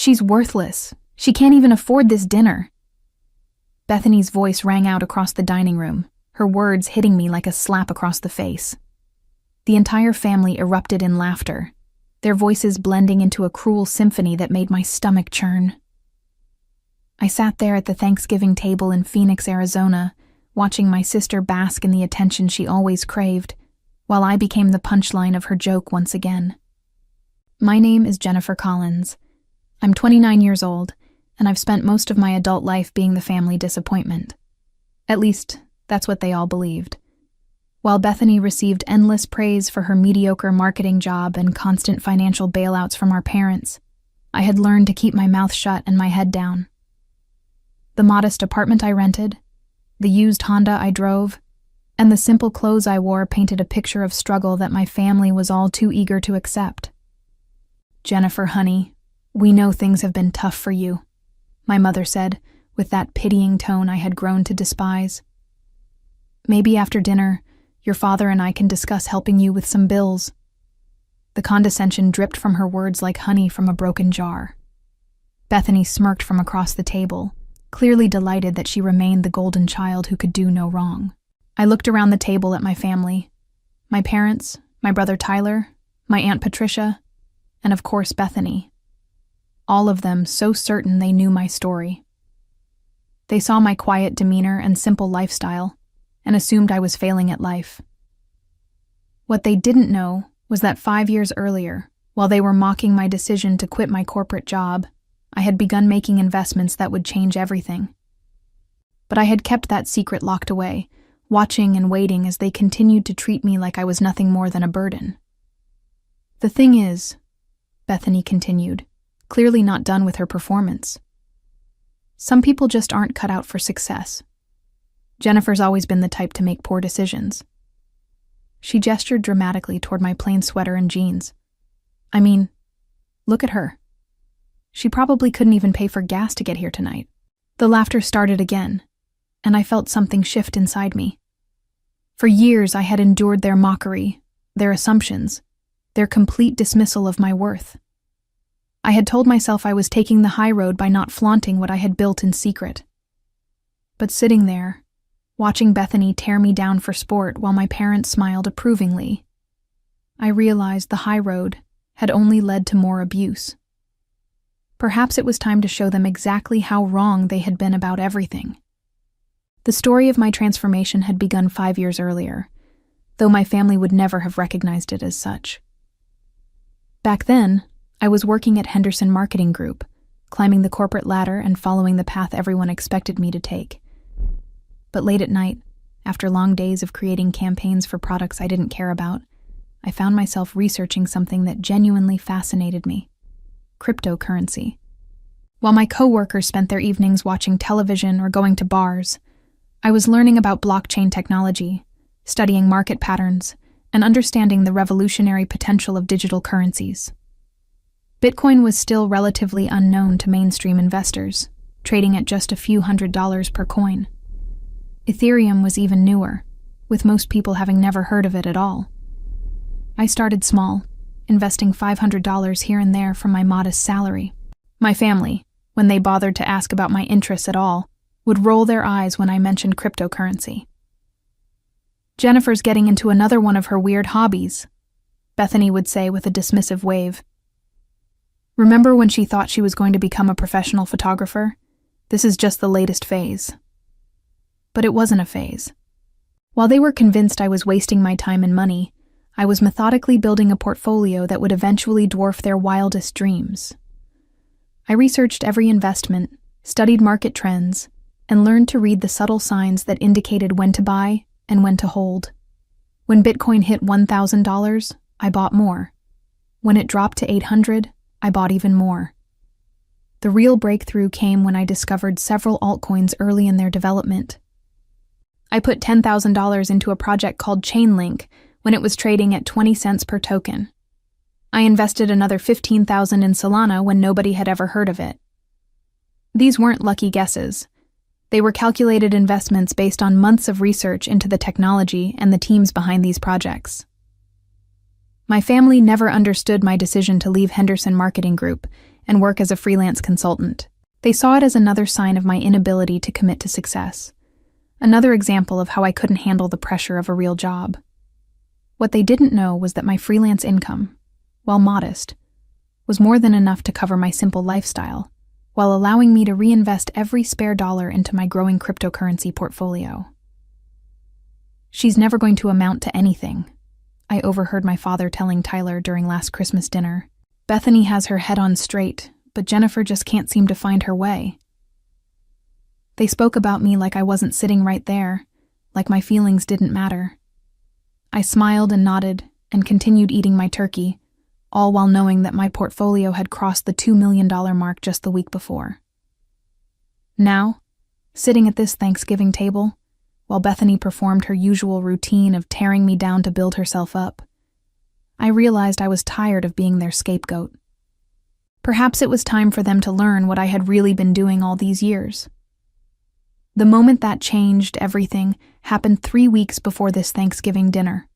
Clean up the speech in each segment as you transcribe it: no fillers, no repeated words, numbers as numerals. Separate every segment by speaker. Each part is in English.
Speaker 1: She's worthless. She can't even afford this dinner. Bethany's voice rang out across the dining room, her words hitting me like a slap across the face. The entire family erupted in laughter, their voices blending into a cruel symphony that made my stomach churn. I sat there at the Thanksgiving table in Phoenix, Arizona, watching my sister bask in the attention she always craved, while I became the punchline of her joke once again. My name is Jennifer Collins. I'm 29 years old, and I've spent most of my adult life being the family disappointment. At least, that's what they all believed. While Bethany received endless praise for her mediocre marketing job and constant financial bailouts from our parents, I had learned to keep my mouth shut and my head down. The modest apartment I rented, the used Honda I drove, and the simple clothes I wore painted a picture of struggle that my family was all too eager to accept. "Jennifer, honey, we know things have been tough for you," my mother said, with that pitying tone I had grown to despise. "Maybe after dinner, your father and I can discuss helping you with some bills." The condescension dripped from her words like honey from a broken jar. Bethany smirked from across the table, clearly delighted that she remained the golden child who could do no wrong. I looked around the table at my family, my parents, my brother Tyler, my Aunt Patricia, and of course Bethany. All of them so certain they knew my story. They saw my quiet demeanor and simple lifestyle, and assumed I was failing at life. What they didn't know was that 5 years earlier, while they were mocking my decision to quit my corporate job, I had begun making investments that would change everything. But I had kept that secret locked away, watching and waiting as they continued to treat me like I was nothing more than a burden. "The thing is," Bethany continued, clearly not done with her performance, "some people just aren't cut out for success. Jennifer's always been the type to make poor decisions." She gestured dramatically toward my plain sweater and jeans. "I mean, look at her. She probably couldn't even pay for gas to get here tonight." The laughter started again, and I felt something shift inside me. For years I had endured their mockery, their assumptions, their complete dismissal of my worth. I had told myself I was taking the high road by not flaunting what I had built in secret. But sitting there, watching Bethany tear me down for sport while my parents smiled approvingly, I realized the high road had only led to more abuse. Perhaps it was time to show them exactly how wrong they had been about everything. The story of my transformation had begun 5 years earlier, though my family would never have recognized it as such. Back then, I was working at Henderson Marketing Group, climbing the corporate ladder and following the path everyone expected me to take. But late at night, after long days of creating campaigns for products I didn't care about, I found myself researching something that genuinely fascinated me: cryptocurrency. While my coworkers spent their evenings watching television or going to bars, I was learning about blockchain technology, studying market patterns, and understanding the revolutionary potential of digital currencies. Bitcoin was still relatively unknown to mainstream investors, trading at just a few $100s per coin. Ethereum was even newer, with most people having never heard of it at all. I started small, investing $500 here and there from my modest salary. My family, when they bothered to ask about my interests at all, would roll their eyes when I mentioned cryptocurrency. "Jennifer's getting into another one of her weird hobbies," Bethany would say with a dismissive wave. "Remember when she thought she was going to become a professional photographer? This is just the latest phase." But it wasn't a phase. While they were convinced I was wasting my time and money, I was methodically building a portfolio that would eventually dwarf their wildest dreams. I researched every investment, studied market trends, and learned to read the subtle signs that indicated when to buy and when to hold. When Bitcoin hit $1,000, I bought more. When it dropped to $800, I bought even more. The real breakthrough came when I discovered several altcoins early in their development. I put $10,000 into a project called Chainlink when it was trading at 20 cents per token. I invested another $15,000 in Solana when nobody had ever heard of it. These weren't lucky guesses. They were calculated investments based on months of research into the technology and the teams behind these projects. My family never understood my decision to leave Henderson Marketing Group, and work as a freelance consultant. They saw it as another sign of my inability to commit to success, another example of how I couldn't handle the pressure of a real job. What they didn't know was that my freelance income, while modest, was more than enough to cover my simple lifestyle, while allowing me to reinvest every spare dollar into my growing cryptocurrency portfolio. "She's never going to amount to anything," I overheard my father telling Tyler during last Christmas dinner. "Bethany has her head on straight, but Jennifer just can't seem to find her way." They spoke about me like I wasn't sitting right there, like my feelings didn't matter. I smiled and nodded and continued eating my turkey, all while knowing that my portfolio had crossed the $2 million mark just the week before. Now, sitting at this Thanksgiving table, while Bethany performed her usual routine of tearing me down to build herself up, I realized I was tired of being their scapegoat. Perhaps it was time for them to learn what I had really been doing all these years. The moment that changed everything happened 3 weeks before this Thanksgiving dinner.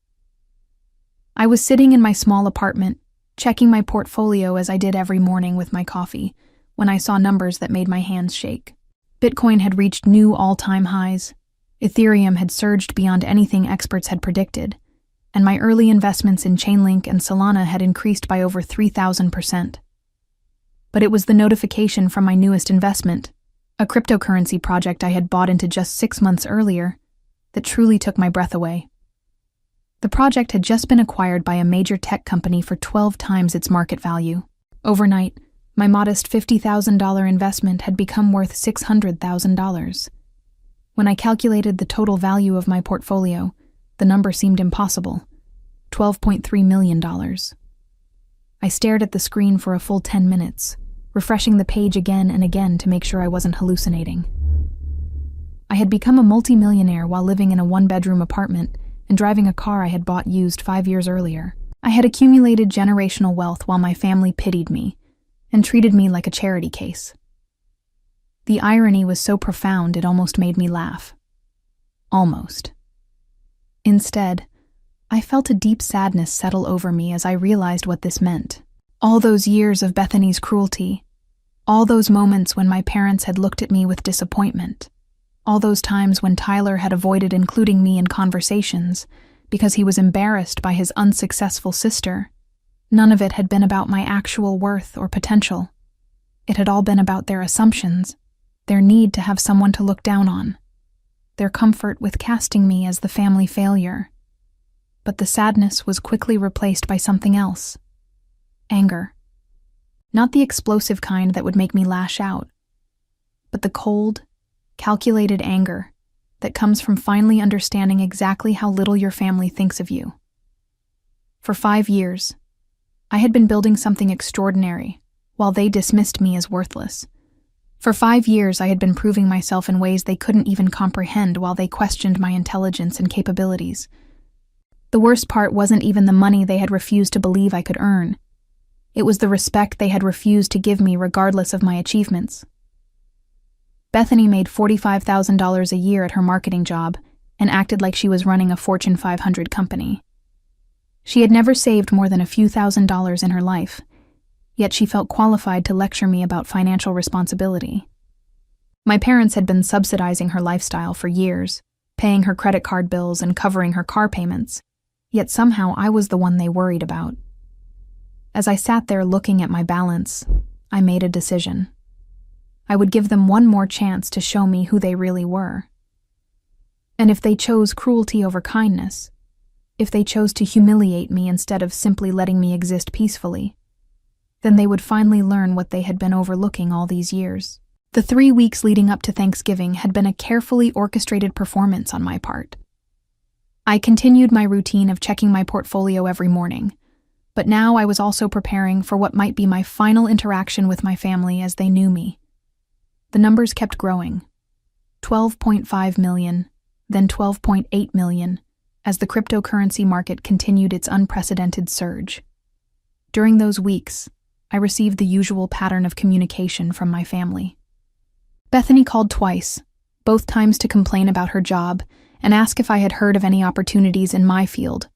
Speaker 1: I was sitting in my small apartment, checking my portfolio as I did every morning with my coffee, when I saw numbers that made my hands shake. Bitcoin had reached new all-time highs. Ethereum had surged beyond anything experts had predicted, and my early investments in Chainlink and Solana had increased by over 3,000%. But it was the notification from my newest investment, a cryptocurrency project I had bought into just 6 months earlier, that truly took my breath away. The project had just been acquired by a major tech company for 12 times its market value. Overnight, my modest $50,000 investment had become worth $600,000. When I calculated the total value of my portfolio, the number seemed impossible: $12.3 million. I stared at the screen for a full 10 minutes, refreshing the page again and again to make sure I wasn't hallucinating. I had become a multimillionaire while living in a one-bedroom apartment and driving a car I had bought used 5 years earlier. I had accumulated generational wealth while my family pitied me and treated me like a charity case. The irony was so profound it almost made me laugh. Almost. Instead, I felt a deep sadness settle over me as I realized what this meant. All those years of Bethany's cruelty, all those moments when my parents had looked at me with disappointment, all those times when Tyler had avoided including me in conversations because he was embarrassed by his unsuccessful sister, none of it had been about my actual worth or potential. It had all been about their assumptions, their need to have someone to look down on, their comfort with casting me as the family failure. But the sadness was quickly replaced by something else: anger. Not the explosive kind that would make me lash out, but the cold, calculated anger that comes from finally understanding exactly how little your family thinks of you. For 5 years, I had been building something extraordinary, while they dismissed me as worthless. For 5 years, I had been proving myself in ways they couldn't even comprehend while they questioned my intelligence and capabilities. The worst part wasn't even the money they had refused to believe I could earn. It was the respect they had refused to give me regardless of my achievements. Bethany made $45,000 a year at her marketing job and acted like she was running a Fortune 500 company. She had never saved more than a few $1,000s in her life, yet she felt qualified to lecture me about financial responsibility. My parents had been subsidizing her lifestyle for years, paying her credit card bills and covering her car payments, yet somehow I was the one they worried about. As I sat there looking at my balance, I made a decision. I would give them one more chance to show me who they really were. And if they chose cruelty over kindness, if they chose to humiliate me instead of simply letting me exist peacefully, then they would finally learn what they had been overlooking all these years. The 3 weeks leading up to Thanksgiving had been a carefully orchestrated performance on my part. I continued my routine of checking my portfolio every morning, but now I was also preparing for what might be my final interaction with my family as they knew me. The numbers kept growing. 12.5 million, then 12.8 million, as the cryptocurrency market continued its unprecedented surge. During those weeks, I received the usual pattern of communication from my family. Bethany called twice, both times to complain about her job and ask if I had heard of any opportunities in my field,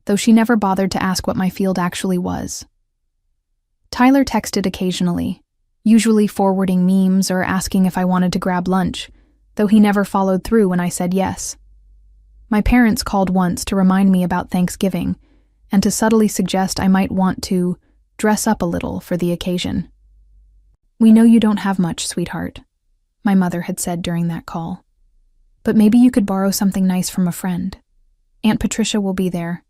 Speaker 1: though she never bothered to ask what my field actually was. Tyler texted occasionally, usually forwarding memes or asking if I wanted to grab lunch, though he never followed through when I said yes. My parents called once to remind me about Thanksgiving and to subtly suggest I might want to dress up a little for the occasion. "We know you don't have much, sweetheart," my mother had said during that call. "But maybe you could borrow something nice from a friend. Aunt Patricia will be there,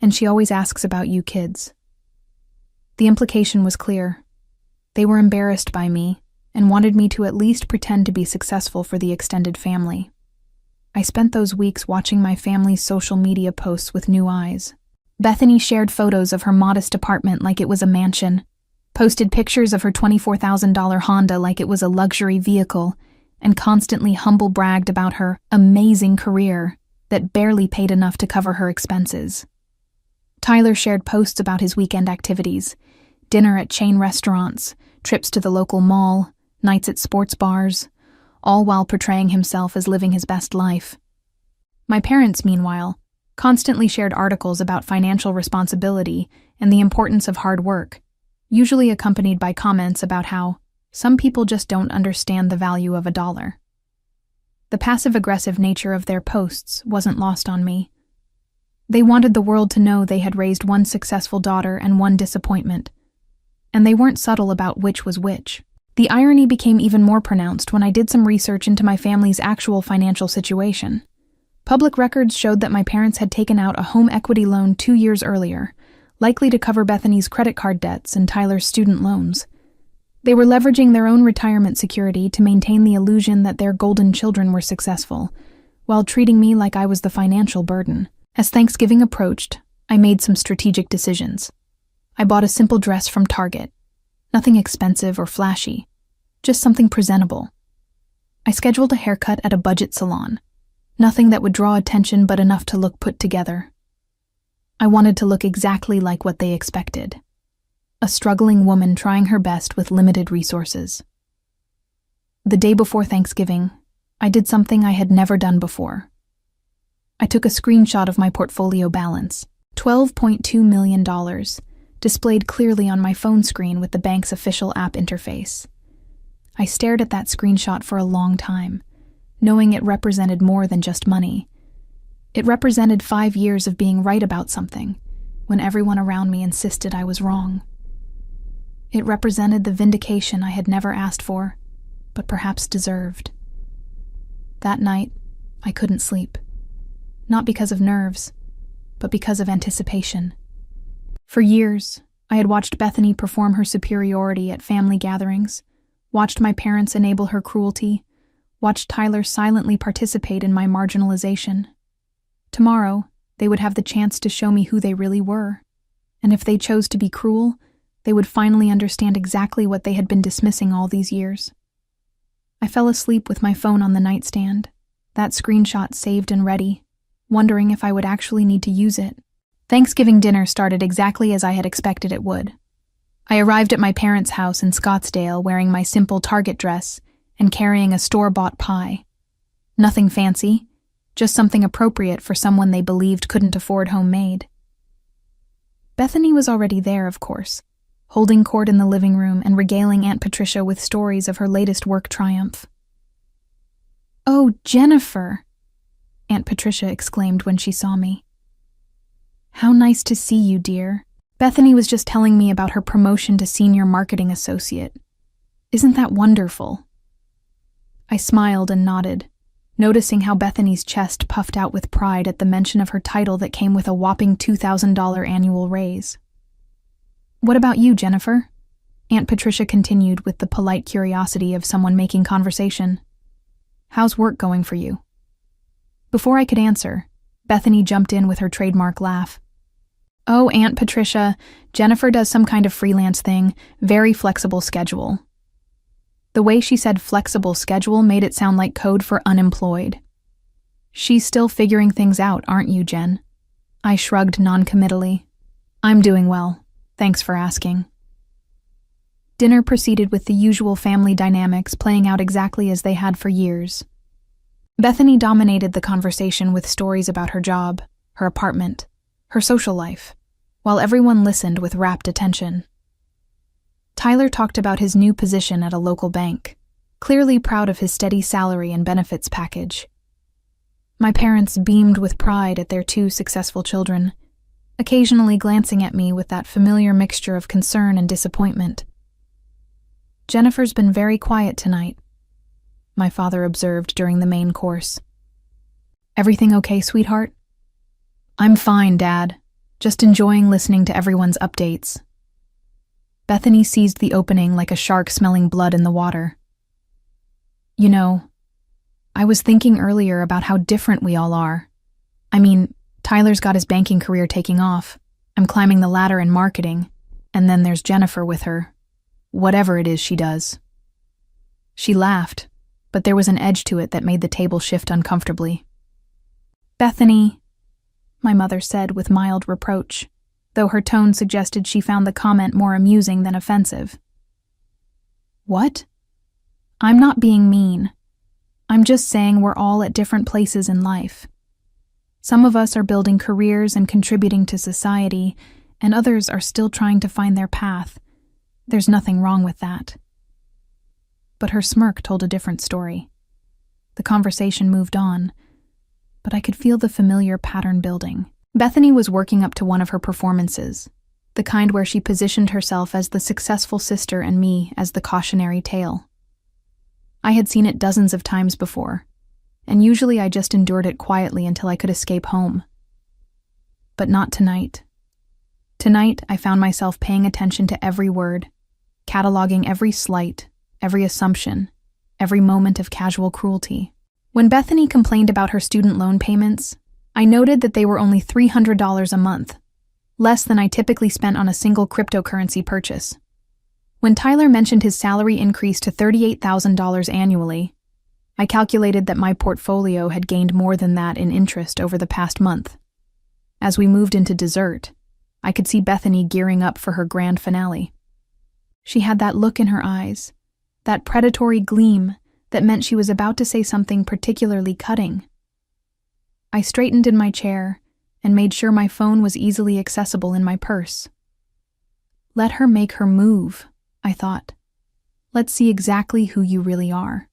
Speaker 1: and she always asks about you kids." The implication was clear. They were embarrassed by me and wanted me to at least pretend to be successful for the extended family. I spent those weeks watching my family's social media posts with new eyes. Bethany shared photos of her modest apartment like it was a mansion, posted pictures of her $24,000 Honda like it was a luxury vehicle, and constantly humble bragged about her amazing career that barely paid enough to cover her expenses. Tyler shared posts about his weekend activities: dinner at chain restaurants, trips to the local mall, nights at sports bars, all while portraying himself as living his best life. My parents, meanwhile, constantly shared articles about financial responsibility and the importance of hard work, usually accompanied by comments about how some people just don't understand the value of a dollar. The passive-aggressive nature of their posts wasn't lost on me. They wanted the world to know they had raised one successful daughter and one disappointment, and they weren't subtle about which was which. The irony became even more pronounced when I did some research into my family's actual financial situation. Public records showed that my parents had taken out a home equity loan 2 years earlier, likely to cover Bethany's credit card debts and Tyler's student loans. They were leveraging their own retirement security to maintain the illusion that their golden children were successful, while treating me like I was the financial burden. As Thanksgiving approached, I made some strategic decisions. I bought a simple dress from Target. Nothing expensive or flashy, just something presentable. I scheduled a haircut at a budget salon. Nothing that would draw attention but enough to look put together. I wanted to look exactly like what they expected. A struggling woman trying her best with limited resources. The day before Thanksgiving, I did something I had never done before. I took a screenshot of my portfolio balance, $12.2 million, displayed clearly on my phone screen with the bank's official app interface. I stared at that screenshot for a long time, knowing it represented more than just money. It represented 5 years of being right about something, when everyone around me insisted I was wrong. It represented the vindication I had never asked for, but perhaps deserved. That night, I couldn't sleep. Not because of nerves, but because of anticipation. For years, I had watched Bethany perform her superiority at family gatherings, watched my parents enable her cruelty, watched Tyler silently participate in my marginalization. Tomorrow, they would have the chance to show me who they really were, and if they chose to be cruel, they would finally understand exactly what they had been dismissing all these years. I fell asleep with my phone on the nightstand, that screenshot saved and ready, wondering if I would actually need to use it. Thanksgiving dinner started exactly as I had expected it would. I arrived at my parents' house in Scottsdale wearing my simple Target dress and carrying a store-bought pie. Nothing fancy, just something appropriate for someone they believed couldn't afford homemade. Bethany was already there, of course, holding court in the living room and regaling Aunt Patricia with stories of her latest work triumph. "Oh, Jennifer!" Aunt Patricia exclaimed when she saw me. "How nice to see you, dear. Bethany was just telling me about her promotion to senior marketing associate. Isn't that wonderful?" I smiled and nodded, noticing how Bethany's chest puffed out with pride at the mention of her title that came with a whopping $2,000 annual raise. "What about you, Jennifer?" Aunt Patricia continued with the polite curiosity of someone making conversation. "How's work going for you?" Before I could answer, Bethany jumped in with her trademark laugh. "Oh, Aunt Patricia, Jennifer does some kind of freelance thing, very flexible schedule." The way she said flexible schedule made it sound like code for unemployed. "She's still figuring things out, aren't you, Jen?" I shrugged noncommittally. "I'm doing well. Thanks for asking." Dinner proceeded with the usual family dynamics playing out exactly as they had for years. Bethany dominated the conversation with stories about her job, her apartment, her social life, while everyone listened with rapt attention. Tyler talked about his new position at a local bank, clearly proud of his steady salary and benefits package. My parents beamed with pride at their two successful children, occasionally glancing at me with that familiar mixture of concern and disappointment. "Jennifer's been very quiet tonight," my father observed during the main course. "Everything okay, sweetheart?" "I'm fine, Dad. Just enjoying listening to everyone's updates." Bethany seized the opening like a shark smelling blood in the water. "You know, I was thinking earlier about how different we all are. I mean, Tyler's got his banking career taking off. I'm climbing the ladder in marketing. And then there's Jennifer with her, whatever it is she does." She laughed, but there was an edge to it that made the table shift uncomfortably. "Bethany," my mother said with mild reproach, though her tone suggested she found the comment more amusing than offensive. "What?" "I'm not being mean. I'm just saying we're all at different places in life. Some of us are building careers and contributing to society, and others are still trying to find their path. There's nothing wrong with that." But her smirk told a different story. The conversation moved on, but I could feel the familiar pattern building. Bethany was working up to one of her performances, the kind where she positioned herself as the successful sister and me as the cautionary tale. I had seen it dozens of times before, and usually I just endured it quietly until I could escape home. But not tonight. Tonight, I found myself paying attention to every word, cataloging every slight, every assumption, every moment of casual cruelty. When Bethany complained about her student loan payments, I noted that they were only $300 a month, less than I typically spent on a single cryptocurrency purchase. When Tyler mentioned his salary increase to $38,000 annually, I calculated that my portfolio had gained more than that in interest over the past month. As we moved into dessert, I could see Bethany gearing up for her grand finale. She had that look in her eyes, that predatory gleam that meant she was about to say something particularly cutting. I straightened in my chair and made sure my phone was easily accessible in my purse. Let her make her move, I thought. Let's see exactly who you really are.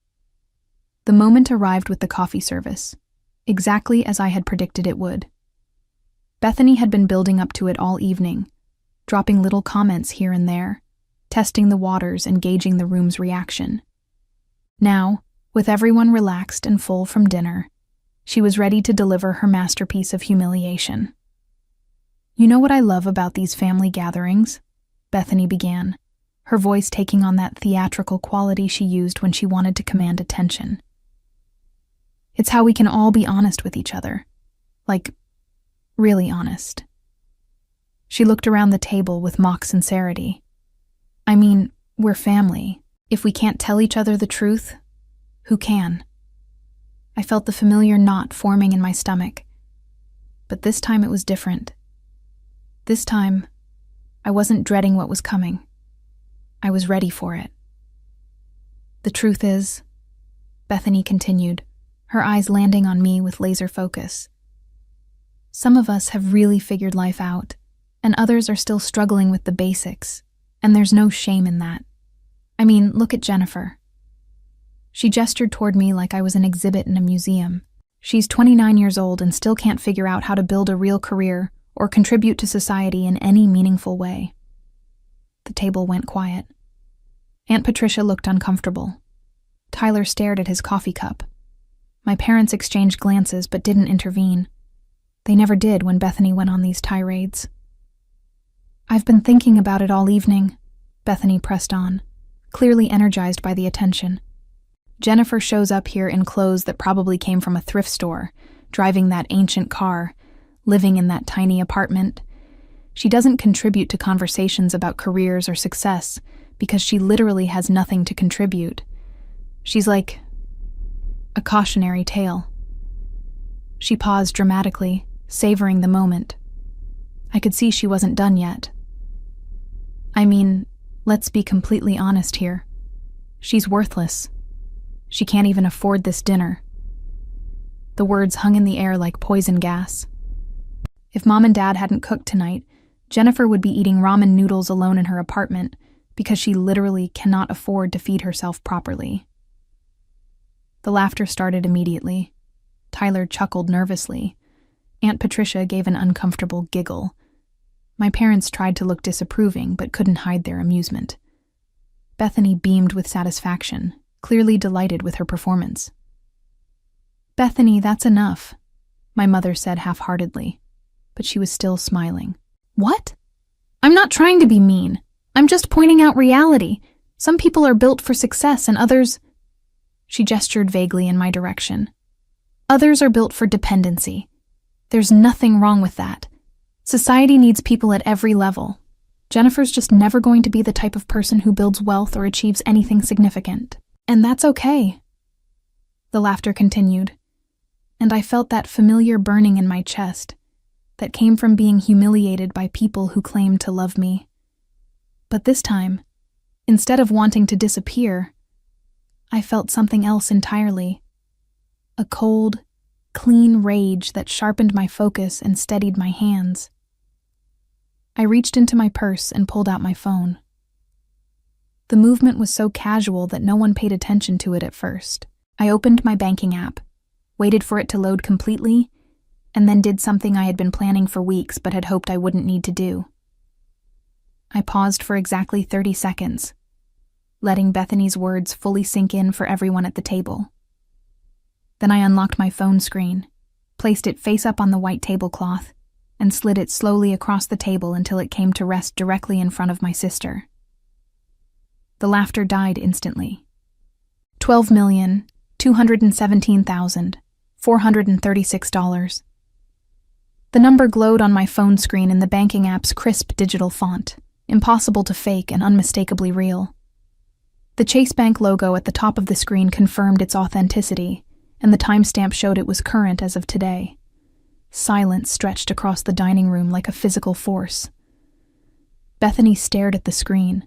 Speaker 1: The moment arrived with the coffee service, exactly as I had predicted it would. Bethany had been building up to it all evening, dropping little comments here and there, testing the waters and gauging the room's reaction. Now, with everyone relaxed and full from dinner, she was ready to deliver her masterpiece of humiliation. "You know what I love about these family gatherings?" Bethany began, her voice taking on that theatrical quality she used when she wanted to command attention. "It's how we can all be honest with each other. Like, really honest." She looked around the table with mock sincerity. "I mean, we're family. If we can't tell each other the truth, who can?" I felt the familiar knot forming in my stomach. But this time it was different. This time, I wasn't dreading what was coming. I was ready for it. "The truth is," Bethany continued, her eyes landing on me with laser focus, "some of us have really figured life out, and others are still struggling with the basics, and there's no shame in that. I mean, look at Jennifer." She gestured toward me like I was an exhibit in a museum. "She's 29 years old and still can't figure out how to build a real career or contribute to society in any meaningful way." The table went quiet. Aunt Patricia looked uncomfortable. Tyler stared at his coffee cup. My parents exchanged glances but didn't intervene. They never did when Bethany went on these tirades. "I've been thinking about it all evening," Bethany pressed on, clearly energized by the attention. "Jennifer shows up here in clothes that probably came from a thrift store, driving that ancient car, living in that tiny apartment. She doesn't contribute to conversations about careers or success because she literally has nothing to contribute. She's like a cautionary tale." She paused dramatically, savoring the moment. I could see she wasn't done yet. "I mean, let's be completely honest here. She's worthless. She can't even afford this dinner." The words hung in the air like poison gas. If Mom and Dad hadn't cooked tonight, Jennifer would be eating ramen noodles alone in her apartment, because she literally cannot afford to feed herself properly. The laughter started immediately. Tyler chuckled nervously. Aunt Patricia gave an uncomfortable giggle. My parents tried to look disapproving but couldn't hide their amusement. Bethany beamed with satisfaction, clearly delighted with her performance. "Bethany, that's enough," my mother said half-heartedly, but she was still smiling. "What? I'm not trying to be mean. I'm just pointing out reality. Some people are built for success and others—" She gestured vaguely in my direction. "Others are built for dependency. There's nothing wrong with that. Society needs people at every level. Jennifer's just never going to be the type of person who builds wealth or achieves anything significant. And that's okay." The laughter continued, and I felt that familiar burning in my chest that came from being humiliated by people who claimed to love me. But this time, instead of wanting to disappear, I felt something else entirely. A cold, clean rage that sharpened my focus and steadied my hands. I reached into my purse and pulled out my phone. The movement was so casual that no one paid attention to it at first. I opened my banking app, waited for it to load completely, and then did something I had been planning for weeks but had hoped I wouldn't need to do. I paused for exactly 30 seconds, letting Bethany's words fully sink in for everyone at the table. Then I unlocked my phone screen, placed it face up on the white tablecloth, and slid it slowly across the table until it came to rest directly in front of my sister. The laughter died instantly. $12,217,436. The number glowed on my phone screen in the banking app's crisp digital font, impossible to fake and unmistakably real. The Chase Bank logo at the top of the screen confirmed its authenticity, and the timestamp showed it was current as of today. Silence stretched across the dining room like a physical force. Bethany stared at the screen,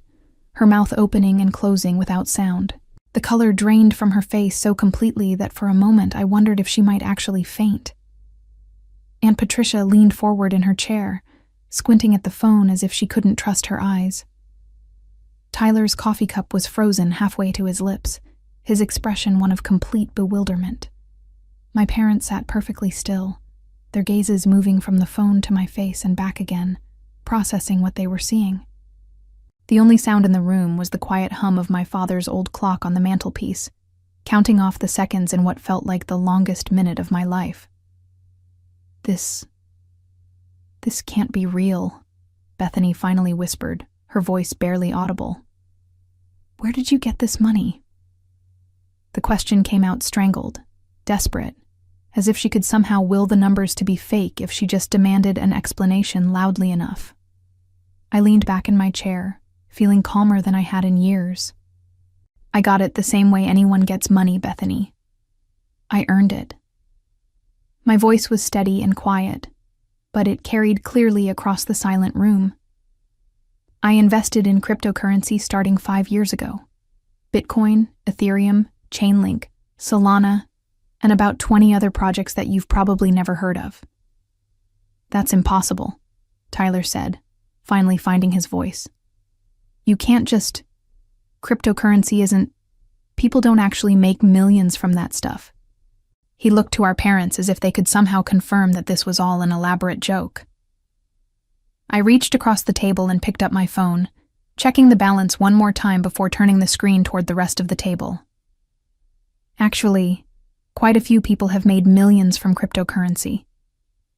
Speaker 1: her mouth opening and closing without sound. The color drained from her face so completely that for a moment I wondered if she might actually faint. Aunt Patricia leaned forward in her chair, squinting at the phone as if she couldn't trust her eyes. Tyler's coffee cup was frozen halfway to his lips, his expression one of complete bewilderment. My parents sat perfectly still, their gazes moving from the phone to my face and back again, processing what they were seeing. The only sound in the room was the quiet hum of my father's old clock on the mantelpiece, counting off the seconds in what felt like the longest minute of my life. This can't be real," Bethany finally whispered, her voice barely audible. "Where did you get this money?" The question came out strangled, desperate, as if she could somehow will the numbers to be fake if she just demanded an explanation loudly enough. I leaned back in my chair, feeling calmer than I had in years. "I got it the same way anyone gets money, Bethany. I earned it." My voice was steady and quiet, but it carried clearly across the silent room. "I invested in cryptocurrency starting 5 years ago. Bitcoin, Ethereum, Chainlink, Solana, and about 20 other projects that you've probably never heard of." "That's impossible," Tyler said, finally finding his voice. "You can't just... Cryptocurrency isn't... People don't actually make millions from that stuff." He looked to our parents as if they could somehow confirm that this was all an elaborate joke. I reached across the table and picked up my phone, checking the balance one more time before turning the screen toward the rest of the table. "Actually, quite a few people have made millions from cryptocurrency.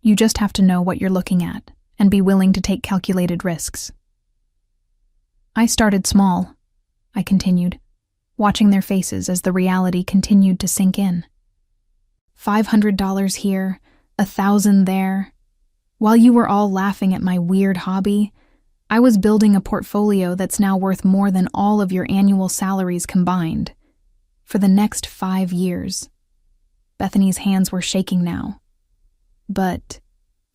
Speaker 1: You just have to know what you're looking at and be willing to take calculated risks." "I started small," I continued, watching their faces as the reality continued to sink in. $500 here, 1,000 there. While you were all laughing at my weird hobby, I was building a portfolio that's now worth more than all of your annual salaries combined. For the next 5 years. Bethany's hands were shaking now. But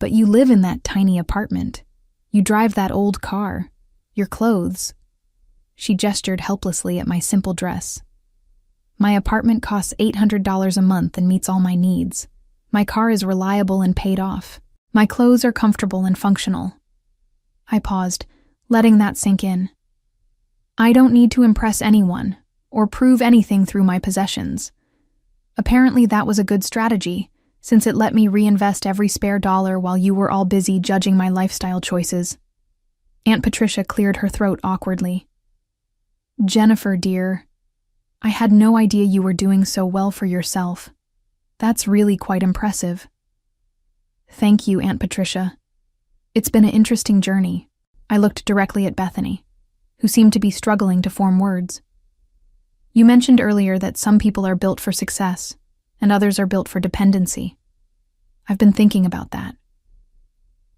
Speaker 1: you live in that tiny apartment. You drive that old car. Your clothes." She gestured helplessly at my simple dress. "My apartment costs $800 a month and meets all my needs. My car is reliable and paid off. My clothes are comfortable and functional." I paused, letting that sink in. I don't need to impress anyone or prove anything through my possessions. Apparently that was a good strategy, since it let me reinvest every spare dollar while you were all busy judging my lifestyle choices. Aunt Patricia cleared her throat awkwardly. Jennifer, dear, I had no idea you were doing so well for yourself. That's really quite impressive. Thank you, Aunt Patricia. It's been an interesting journey. I looked directly at Bethany, who seemed to be struggling to form words. You mentioned earlier that some people are built for success, and others are built for dependency. I've been thinking about that.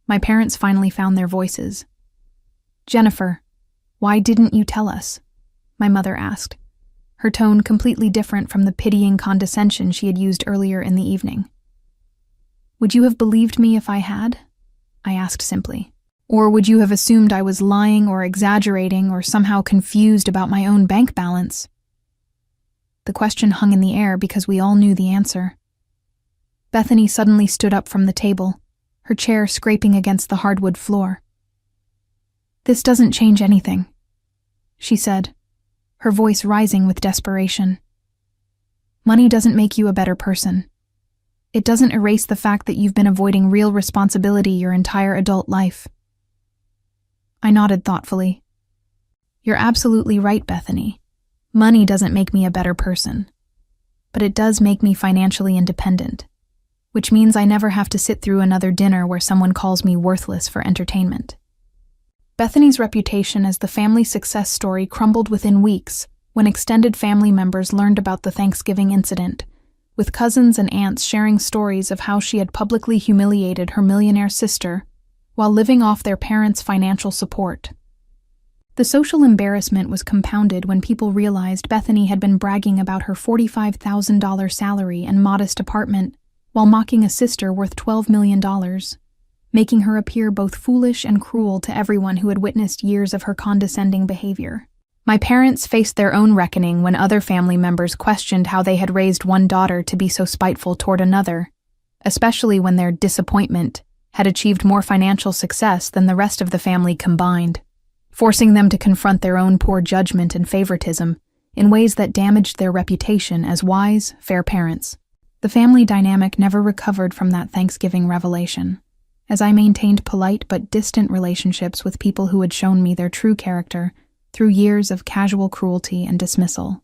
Speaker 1: My parents finally found their voices. Jennifer, why didn't you tell us? My mother asked, her tone completely different from the pitying condescension she had used earlier in the evening. Would you have believed me if I had? I asked simply. Or would you have assumed I was lying or exaggerating or somehow confused about my own bank balance? The question hung in the air because we all knew the answer. Bethany suddenly stood up from the table, her chair scraping against the hardwood floor. This doesn't change anything, she said, her voice rising with desperation. Money doesn't make you a better person. It doesn't erase the fact that you've been avoiding real responsibility your entire adult life. I nodded thoughtfully. You're absolutely right, Bethany. Money doesn't make me a better person. But it does make me financially independent, which means I never have to sit through another dinner where someone calls me worthless for entertainment. Bethany's reputation as the family success story crumbled within weeks when extended family members learned about the Thanksgiving incident, with cousins and aunts sharing stories of how she had publicly humiliated her millionaire sister while living off their parents' financial support. The social embarrassment was compounded when people realized Bethany had been bragging about her $45,000 salary and modest apartment while mocking a sister worth $12 million, making her appear both foolish and cruel to everyone who had witnessed years of her condescending behavior. My parents faced their own reckoning when other family members questioned how they had raised one daughter to be so spiteful toward another, especially when their disappointment had achieved more financial success than the rest of the family combined, forcing them to confront their own poor judgment and favoritism in ways that damaged their reputation as wise, fair parents. The family dynamic never recovered from that Thanksgiving revelation, as I maintained polite but distant relationships with people who had shown me their true character through years of casual cruelty and dismissal.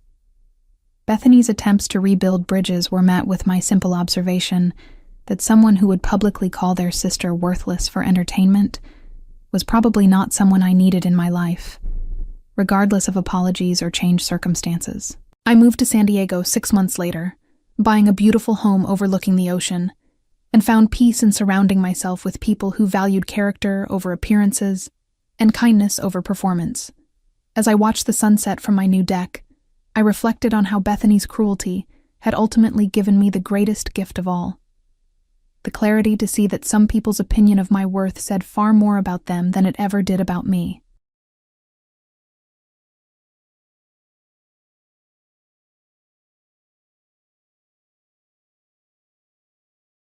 Speaker 1: Bethany's attempts to rebuild bridges were met with my simple observation that someone who would publicly call their sister worthless for entertainment was probably not someone I needed in my life, regardless of apologies or changed circumstances. I moved to San Diego 6 months later, buying a beautiful home overlooking the ocean, and found peace in surrounding myself with people who valued character over appearances and kindness over performance. As I watched the sunset from my new deck, I reflected on how Bethany's cruelty had ultimately given me the greatest gift of all: the clarity to see that some people's opinion of my worth said far more about them than it ever did about me.